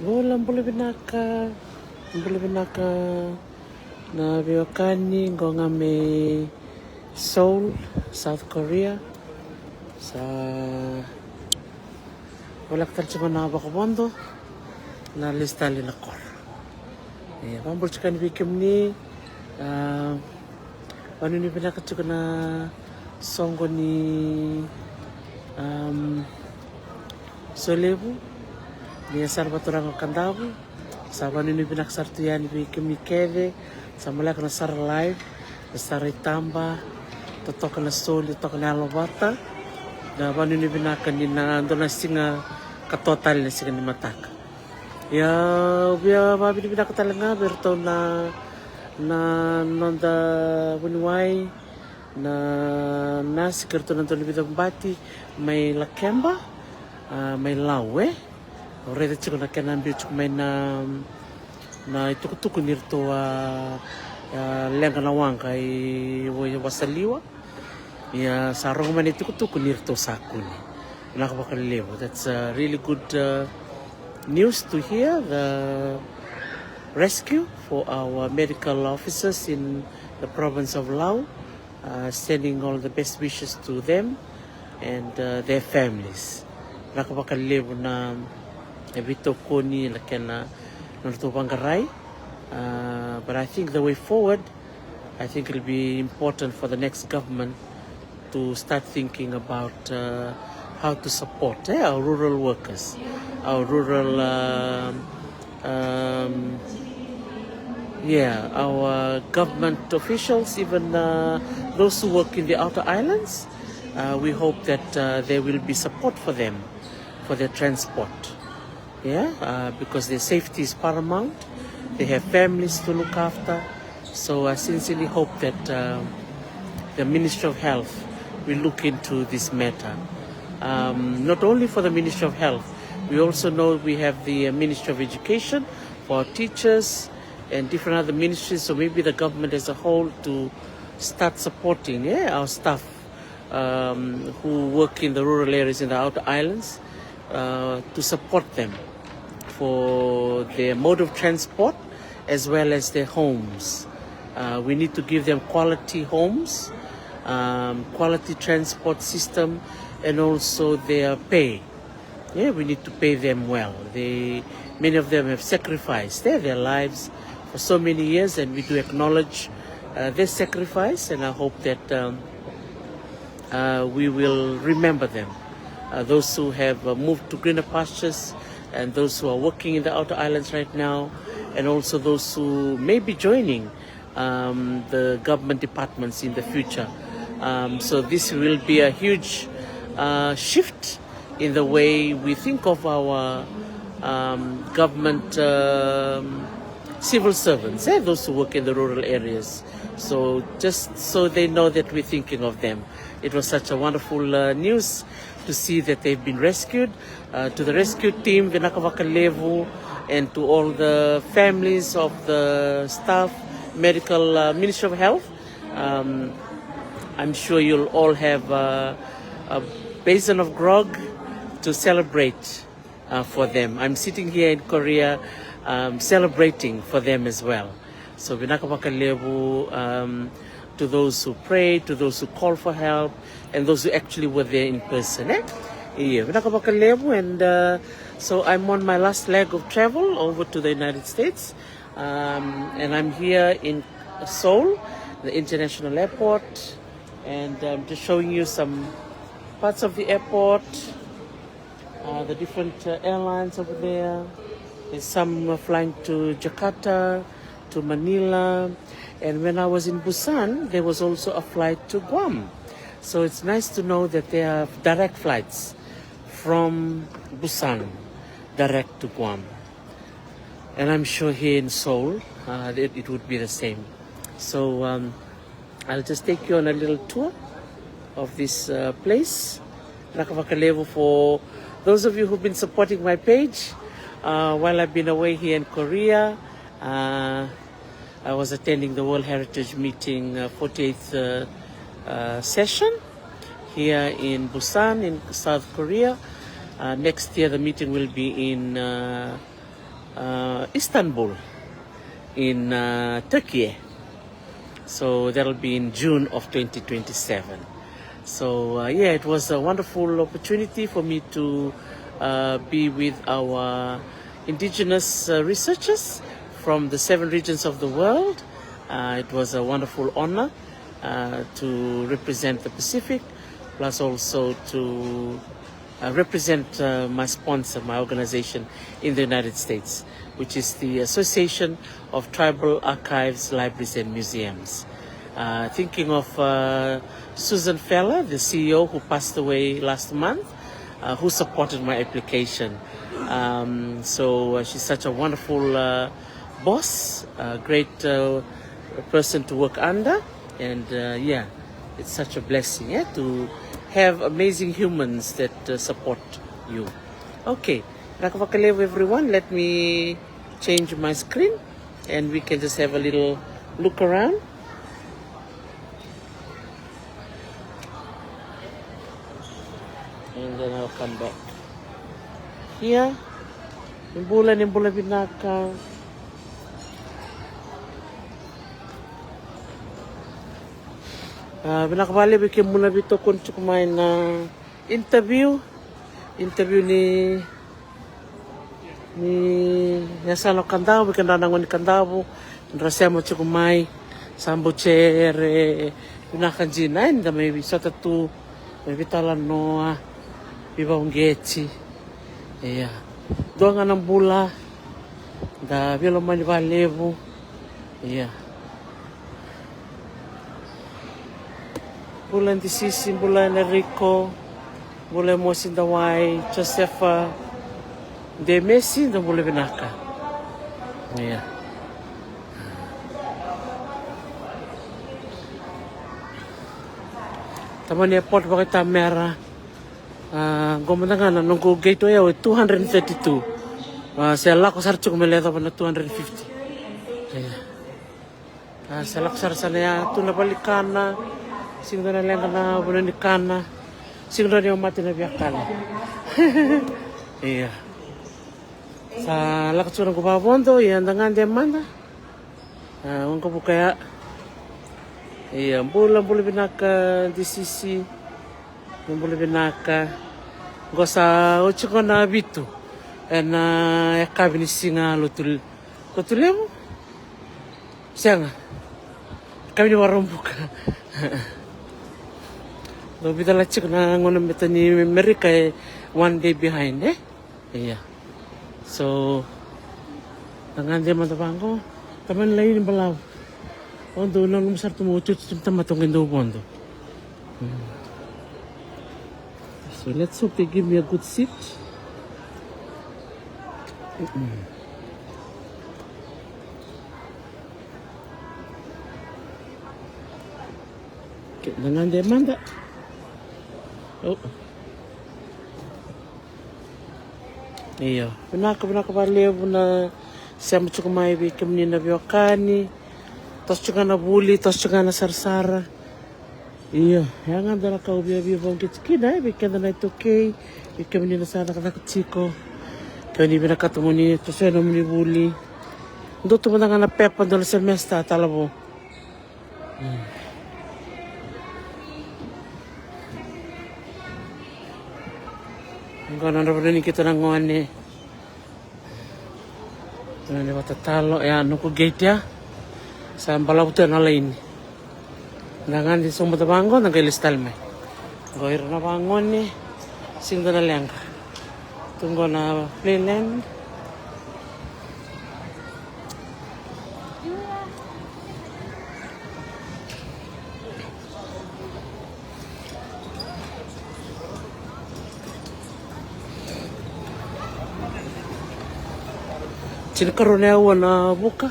Mbole binaka na biwakani ngonga me Seoul, South Korea. Sa wala katal na bakabondo na lista linakor. Pambul chikan bikim ni wanu ni binaka na songo ni Solebu ni sarbaturang kandabu sa wanu ni binak sartuyan bikim ni keve sa malak na sar live na saritamba totok na sol totok na alobata na wanu ni binaka ni na ando na singa katotal na singa ni mataka ya biya babi ni binaka talanga berto na nonda bunwai na nasi kerto nanto ni bidang bati may lakemba may lawe oreda chiko na kanan bi chiko may na itukutuku nirto lenga na wangka wasaliwa ya sarong man itukutuku nirto sakuni nakabakalilewo. That's really good news to hear. The rescue for our medical officers in the province of Laos, sending all the best wishes to them and their families. Nakabakalilewo na ebito ko ni lakena Bangarai. But I think the way forward, I think it'll be important for the next government to start thinking about how to support our rural workers, our rural, our government officials, even those who work in the outer islands. We hope that there will be support for them, for their transport. Because their safety is paramount. They have families to look after. So I sincerely hope that the Ministry of Health will look into this matter. Not only for the Ministry of Health, we also know we have the Ministry of Education for our teachers and different other ministries. So maybe the government as a whole to start supporting our staff who work in the rural areas in the outer islands, to support them for their mode of transport as well as their homes. We need to give them quality homes, quality transport system, and also their pay. We need to pay them well. Many of them have sacrificed their lives for so many years, and we do acknowledge their sacrifice, and I hope that we will remember them. Those who have moved to greener pastures, and those who are working in the outer islands right now, and also those who may be joining the government departments in the future. So this will be a huge shift in the way we think of our government civil servants, those who work in the rural areas. So just so they know that we're thinking of them. It was such a wonderful news to see that they've been rescued. To the rescue team, Vinakavakalevu, and to all the families of the staff, medical Ministry of Health. I'm sure you'll all have a basin of grog to celebrate for them. I'm sitting here in Korea celebrating for them as well. So Vinakavakalevu, to those who pray, to those who call for help, and those who actually were there in person. And so I'm on my last leg of travel over to the United States. And I'm here in Seoul, the international airport. And I'm just showing you some parts of the airport, the different airlines over there. There's some flying to Jakarta, to Manila. And when I was in Busan, there was also a flight to Guam. So it's nice to know that there are direct flights from Busan direct to Guam. And I'm sure here in Seoul, it would be the same. So I'll just take you on a little tour of this place. Nakavakalevu, for those of you who've been supporting my page while I've been away here in Korea. I was attending the World Heritage Meeting 48th session here in Busan in South Korea. Next year the meeting will be in Istanbul in Turkey. So that'll be in June of 2027. So yeah, it was a wonderful opportunity for me to be with our indigenous researchers from the 7 regions of the world. It was a wonderful honor to represent the Pacific, plus also to represent my sponsor, my organization in the United States, which is the Association of Tribal Archives, Libraries and Museums. Thinking of Susan Feller, the CEO who passed away last month, who supported my application. So she's such a wonderful boss, a great person to work under, and yeah, it's such a blessing to have amazing humans that support you. Okay, Rakavakalev everyone, let me change my screen and we can just have a little look around. And then I'll come back. Here, yung bulan binaka. Binakabali bikin muna bito kung kumain na interview ni Yasalo Kandavo, bikin ranangon ni Kandavo, rasema chukumai sambo chere binakan jinain da may bisata tu may bitalan noa bibang getsi. Iya. Doa nga ng bula da bilo man balevo. Iya. Bulan di Sisi, bulan Enrico, bulan Mosin Dawai, Josefa, de Messi, da bulan Binaka. Iya. Taman airport bakit tamera. Gomandangan nunggu gate ya 232. Saya lako sarcu kumelihat apa na 250. Iya. Saya lako sana ya tu na balikana. Singdo na lang na bunanikana. Singdo na mati na biyakana. Iya. Sa lako tsura ko babondo ya ndangan demanda. Ungko po kaya. Iya, bulan binaka di Sisi. Bulan binaka. Gosa ochiko na bitu. Na yakabini singa lutul. Lutulemo? Sianga. Kami ni warumbuka. Lobi dala chiko na ngona meta ni America one day behind Iya. So tangan dia matabango. Taman lain balaw. Ondo nang masar tumuchut tamatong indo bondo. So let's hope they give me a good seat. Dengan demanda. Oh. Iya, benaka balevo na siamo chukumai bi kemni na biokani. Tos chuka na buli, tos chuka na sarsara. Iya, yang andara kau biya bang kitskina bi kenda na itokei. Bi kemni na sana kana kitsiko. Kani binakatamo ni tos na muni buli. Ndo tumanda na pepa do semestra talabo. Enggak nanda berani kita nangone. Nanda watatalo ya nuku gate ya. Sampai lautan lain. Nangan di sumber bangun nang kailistal me. Goir na bangun ni singgo na lang. Tunggu na playland. Cinkarunea na buka.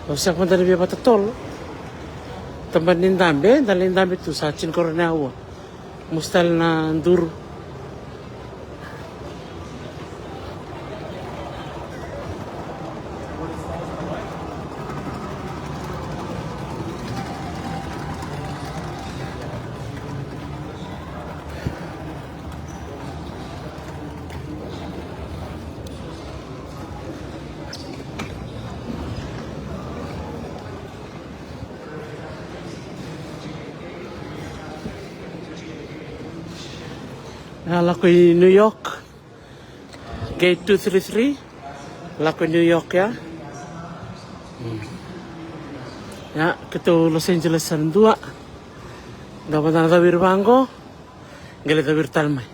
Usah pun tadi biar patatol. Tempat nindambe, dalin dambe tu sa cinkarunea mustal na duru. Laku di New York. Gate 233. Laku New York ya. Ya, kita Los Angeles san dua. Dapat tabir bangko. Gele tabir talmai.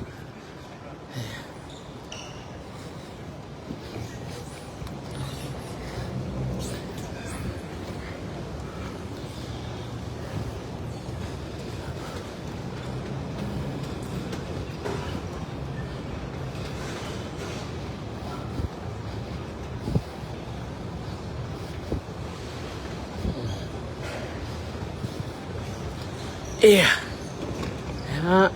Iya. Ya.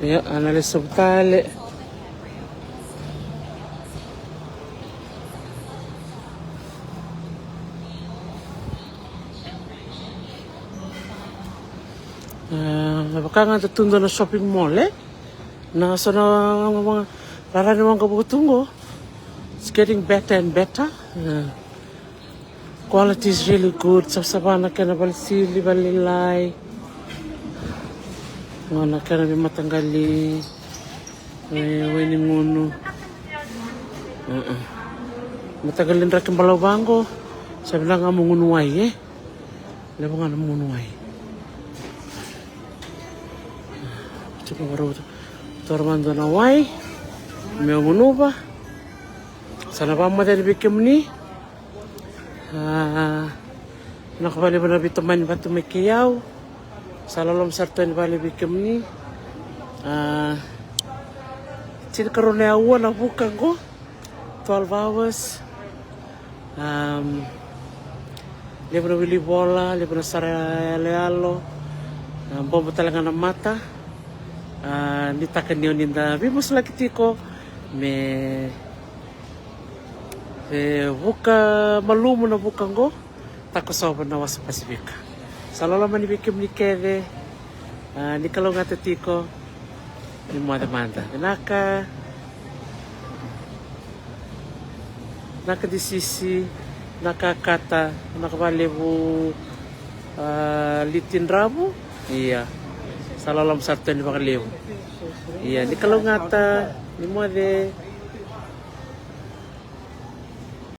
Ya, analis subtale. Baka nga tutundo na shopping mall na so na mga rarani mga kabutungo. It's getting better and better. Quality is really good. Sa sabana ka na balisili balilay. Mga na ka na matanggali. Wini nguno. Matagalin ra kang balawbango. Sabi na nga mungunuay Lebo nga na mungunuay. Coba baru tormando na wai. May umunuba. Sana pa mo dahil bikim ni. Nakabali ba na bituman ba tumikiyaw. Sa lalom sartan bali bikim ni. Sino karoon na awa na bukang ko. 12 hours. Libo na wili bola. Libo na sarayalo. Bomba talaga ng mata. Nitakan niyo ninda. Vimos lagi tiko. Buka malumo na bukang ko. Tako sobrang na was Pasifika. Sa lalaman ni Bikim ni Kede. Ni kalau nga tiko. Ni manda-manda. Naka di sisi. Nakakata. Nakabalibu. Litin rabo. Iya. Sa lalam sarto ni Bakaliw. Iya, ni kalau ngata, ni mo de